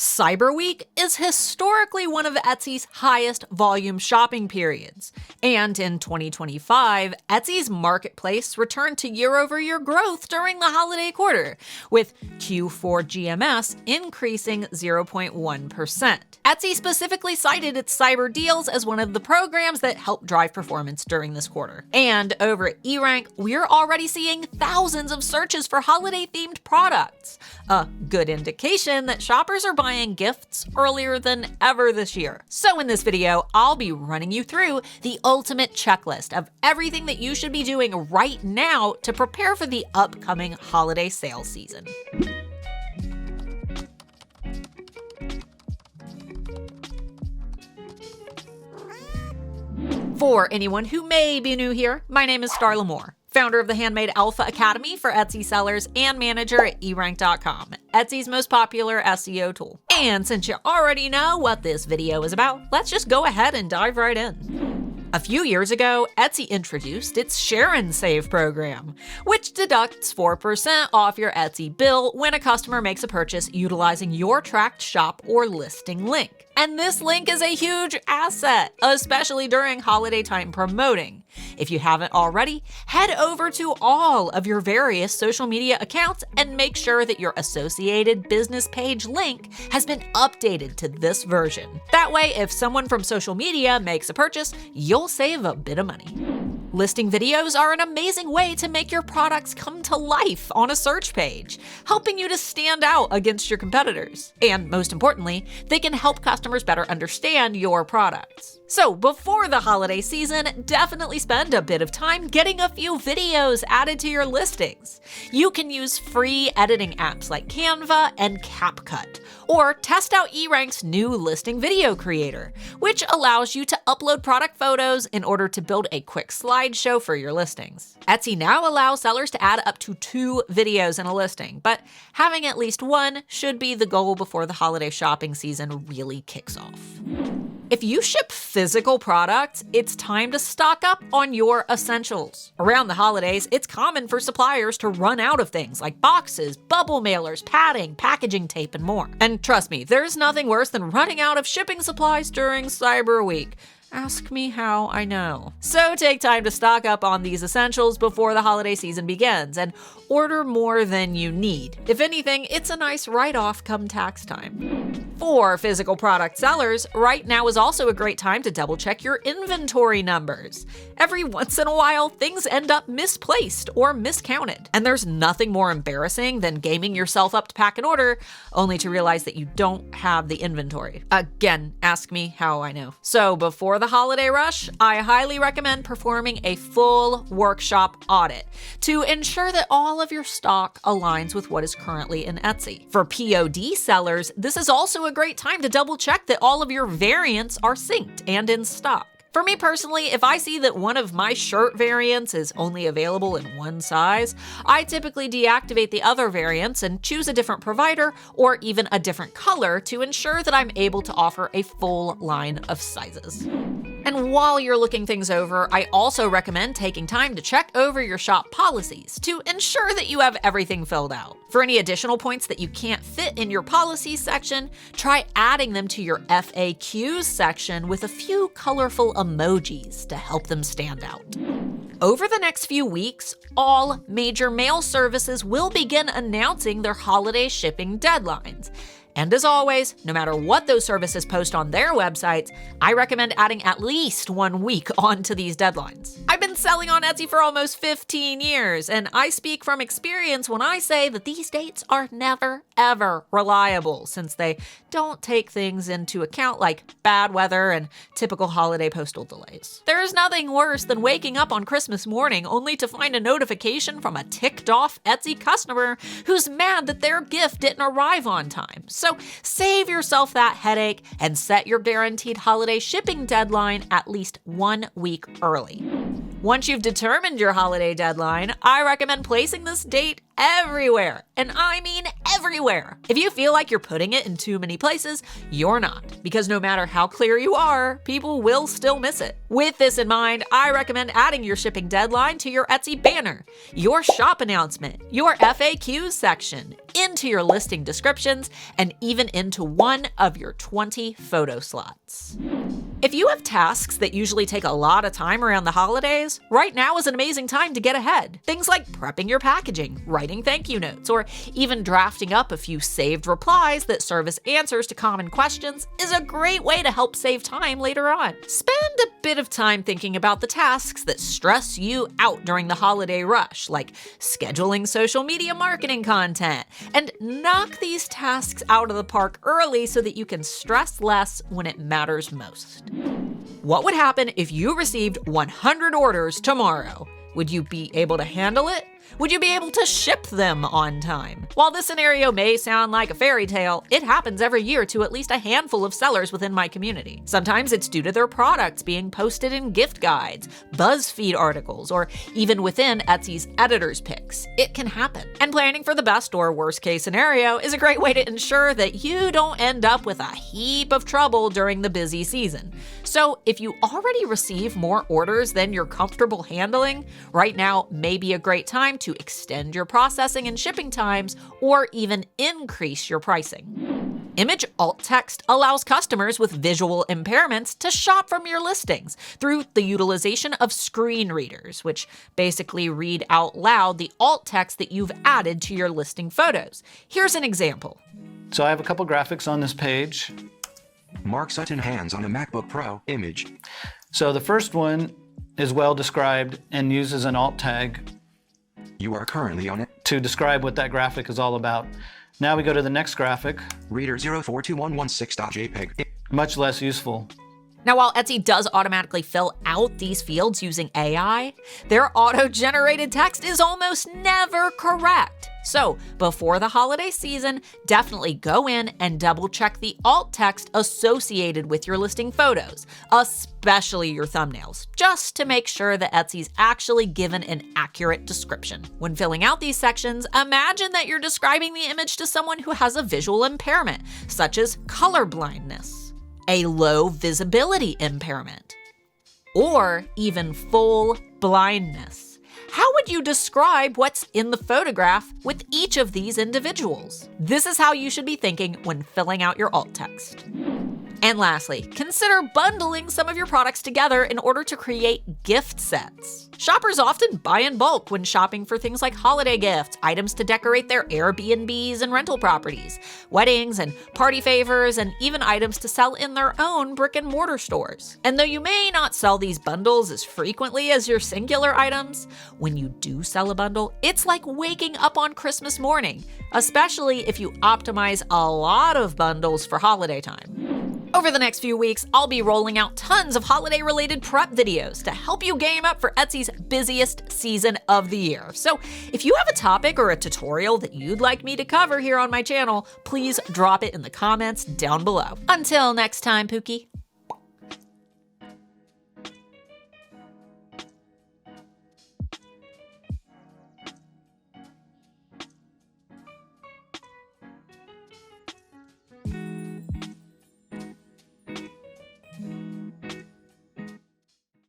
Cyber Week is historically one of Etsy's highest volume shopping periods. And in 2025, Etsy's marketplace returned to year-over-year growth during the holiday quarter, with Q4 GMS increasing 0.1%. Etsy specifically cited its cyber deals as one of the programs that helped drive performance during this quarter. And over at eRank, we're already seeing thousands of searches for holiday-themed products. A good indication that shoppers are buying gifts earlier than ever this year. So in this video, I'll be running you through the ultimate checklist of everything that you should be doing right now to prepare for the upcoming holiday sales season. For anyone who may be new here, my name is Starla, founder of the Handmade Alpha Academy for Etsy sellers and manager at erank.com, Etsy's most popular SEO tool. And since you already know what this video is about, let's just go ahead and dive right in. A few years ago, Etsy introduced its Share and Save program, which deducts 4% off your Etsy bill when a customer makes a purchase utilizing your tracked shop or listing link. And this link is a huge asset, especially during holiday time promoting. If you haven't already, head over to all of your various social media accounts and make sure that your associated business page link has been updated to this version. That way, if someone from social media makes a purchase, you'll save a bit of money. Listing videos are an amazing way to make your products come to life on a search page, helping you to stand out against your competitors. And most importantly, they can help customers better understand your products. So before the holiday season, definitely spend a bit of time getting a few videos added to your listings. You can use free editing apps like Canva and CapCut, or test out eRank's new listing video creator, which allows you to upload product photos in order to build a quick slideshow for your listings. Etsy now allows sellers to add up to 2 videos in a listing, but having at least one should be the goal before the holiday shopping season really kicks off. If you ship physical products, it's time to stock up on your essentials. Around the holidays, it's common for suppliers to run out of things like boxes, bubble mailers, padding, packaging tape, and more. And trust me, there's nothing worse than running out of shipping supplies during Cyber Week. Ask me how I know. So take time to stock up on these essentials before the holiday season begins and order more than you need. If anything, it's a nice write-off come tax time. For physical product sellers, right now is also a great time to double-check your inventory numbers. Every once in a while, things end up misplaced or miscounted. And there's nothing more embarrassing than gaming yourself up to pack an order, only to realize that you don't have the inventory. Again, ask me how I know. So before the holiday rush, I highly recommend performing a full workshop audit to ensure that all of your stock aligns with what is currently in Etsy. For POD sellers, this is also a great time to double check that all of your variants are synced and in stock. For me personally, if I see that one of my shirt variants is only available in one size, I typically deactivate the other variants and choose a different provider or even a different color to ensure that I'm able to offer a full line of sizes. And while you're looking things over, I also recommend taking time to check over your shop policies to ensure that you have everything filled out. For any additional points that you can't fit in your policies section, try adding them to your FAQs section with a few colorful emojis to help them stand out. Over the next few weeks, all major mail services will begin announcing their holiday shipping deadlines. And as always, no matter what those services post on their websites, I recommend adding at least 1 week onto these deadlines. I've been selling on Etsy for almost 15 years, and I speak from experience when I say that these dates are never, ever reliable, since they don't take things into account like bad weather and typical holiday postal delays. There is nothing worse than waking up on Christmas morning only to find a notification from a ticked-off Etsy customer who's mad that their gift didn't arrive on time. So save yourself that headache and set your guaranteed holiday shipping deadline at least 1 week early. Once you've determined your holiday deadline, I recommend placing this date everywhere. And I mean everywhere. If you feel like you're putting it in too many places, you're not. Because no matter how clear you are, people will still miss it. With this in mind, I recommend adding your shipping deadline to your Etsy banner, your shop announcement, your FAQs section, into your listing descriptions, and even into one of your 20 photo slots. If you have tasks that usually take a lot of time around the holidays, right now is an amazing time to get ahead. Things like prepping your packaging, writing thank you notes, or even drafting up a few saved replies that serve as answers to common questions is a great way to help save time later on. Spend a bit of time thinking about the tasks that stress you out during the holiday rush, like scheduling social media marketing content, and knock these tasks out of the park early so that you can stress less when it matters most. What would happen if you received 100 orders tomorrow? Would you be able to handle it? Would you be able to ship them on time? While this scenario may sound like a fairy tale, it happens every year to at least a handful of sellers within my community. Sometimes it's due to their products being posted in gift guides, BuzzFeed articles, or even within Etsy's editor's picks. It can happen. And planning for the best or worst case scenario is a great way to ensure that you don't end up with a heap of trouble during the busy season. So if you already receive more orders than you're comfortable handling, right now may be a great time to extend your processing and shipping times or even increase your pricing. Image alt text allows customers with visual impairments to shop from your listings through the utilization of screen readers, which basically read out loud the alt text that you've added to your listing photos. Here's an example. So I have a couple graphics on this page. Mark Sutton hands on a MacBook Pro image. So the first one is well described and uses an alt tag You are currently on it. to describe what that graphic is all about. Now we go to the next graphic, Reader 042116.jpg. much less useful. Now, while Etsy does automatically fill out these fields using AI, their auto-generated text is almost never correct. So, before the holiday season, definitely go in and double-check the alt text associated with your listing photos, especially your thumbnails, just to make sure that Etsy's actually given an accurate description. When filling out these sections, imagine that you're describing the image to someone who has a visual impairment, such as color blindness, a low visibility impairment, or even full blindness. How would you describe what's in the photograph with each of these individuals? This is how you should be thinking when filling out your alt text. And lastly, consider bundling some of your products together in order to create gift sets. Shoppers often buy in bulk when shopping for things like holiday gifts, items to decorate their Airbnbs and rental properties, weddings and party favors, and even items to sell in their own brick and mortar stores. And though you may not sell these bundles as frequently as your singular items, when you do sell a bundle, it's like waking up on Christmas morning, especially if you optimize a lot of bundles for holiday time. Over the next few weeks, I'll be rolling out tons of holiday-related prep videos to help you game up for Etsy's busiest season of the year. So if you have a topic or a tutorial that you'd like me to cover here on my channel, please drop it in the comments down below. Until next time, Pookie.